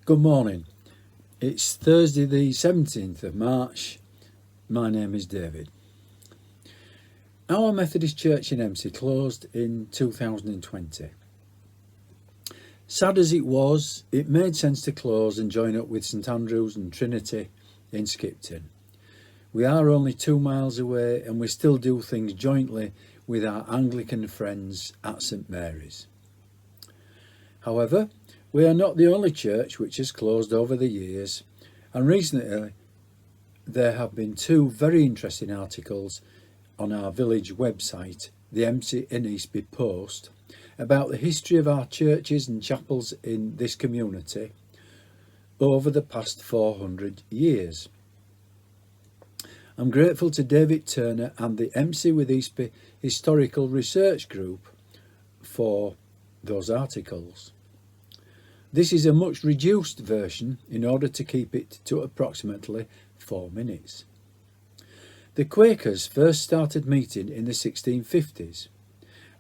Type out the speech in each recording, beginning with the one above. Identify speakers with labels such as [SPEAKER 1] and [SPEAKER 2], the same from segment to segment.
[SPEAKER 1] Good morning. It's Thursday the 17th of March. My name is David. Our Methodist Church in Emsey closed in 2020. Sad as it was, it made sense to close and join up with St Andrew's and Trinity in Skipton. We are only 2 miles away and we still do things jointly with our Anglican friends at St Mary's. However, we are not the only church which has closed over the years, and recently there have been 2 very interesting articles on our village website, the Emsey and Eastby Post, about the history of our churches and chapels in this community over the past 400 years. I'm grateful to David Turner and the Emsey with Eastby Historical Research Group for those articles. This is a much reduced version in order to keep it to approximately 4 minutes. The Quakers first started meeting in the 1650s,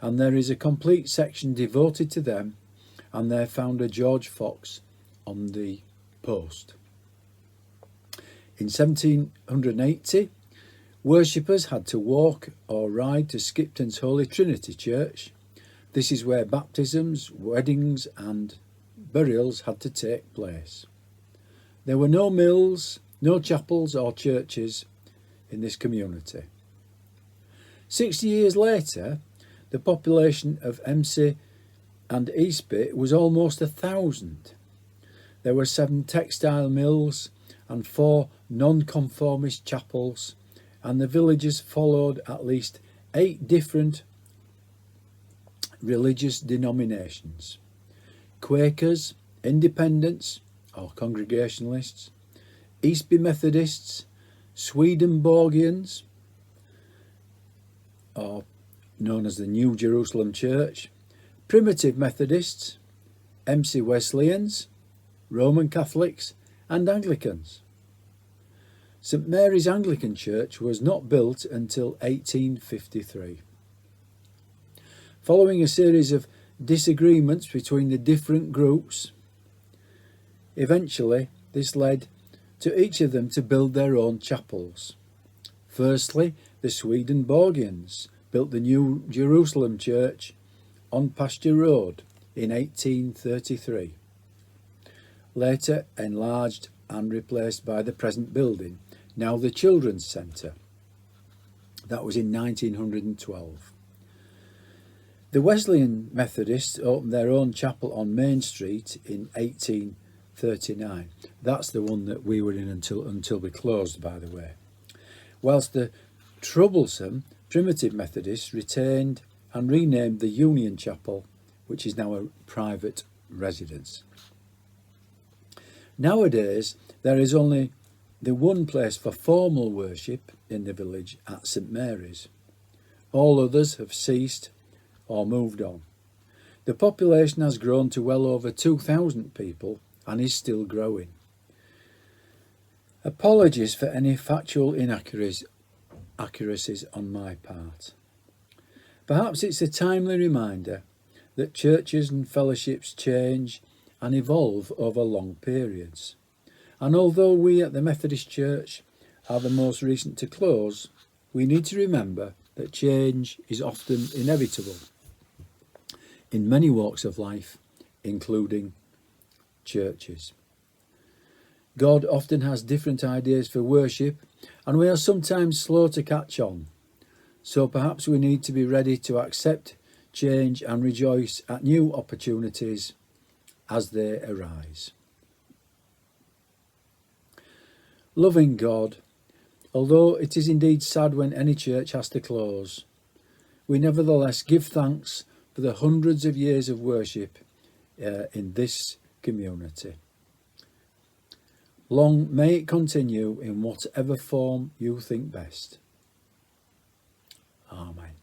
[SPEAKER 1] and there is a complete section devoted to them and their founder George Fox on the Post. In 1780, worshippers had to walk or ride to Skipton's Holy Trinity Church. This is where baptisms, weddings and burials had to take place. There were no mills, no chapels or churches in this community. 60 years later, the population of Emsey and Eastby was almost 1,000. There were 7 textile mills and 4 non-conformist chapels, and the villagers followed at least 8 different religious denominations: Quakers, Independents or Congregationalists, Eastby Methodists, Swedenborgians, or known as the New Jerusalem Church, Primitive Methodists, Emsey Wesleyans, Roman Catholics and Anglicans. St Mary's Anglican Church was not built until 1853. Following a series of disagreements between the different groups, eventually this led to each of them to build their own chapels. Firstly, the Swedenborgians built the New Jerusalem Church on Pasture Road in 1833, later enlarged and replaced by the present building, now the Children's Centre. That was in 1912. The Wesleyan Methodists opened their own chapel on Main Street in 1839. That's the one that we were in until we closed, by the way. Whilst the troublesome Primitive Methodists retained and renamed the Union Chapel, which is now a private residence. Nowadays, there is only the one place for formal worship in the village at St Mary's. All others have ceased or moved on. The population has grown to well over 2,000 people and is still growing. Apologies for any factual inaccuracies on my part. Perhaps it's a timely reminder that churches and fellowships change and evolve over long periods. And although we at the Methodist Church are the most recent to close, we need to remember that change is often inevitable in many walks of life, including churches. God often has different ideas for worship, and we are sometimes slow to catch on. So perhaps we need to be ready to accept change and rejoice at new opportunities as they arise. Loving God, although it is indeed sad when any church has to close, we nevertheless give thanks for the hundreds of years of worship in this community. Long may it continue in whatever form you think best. Amen.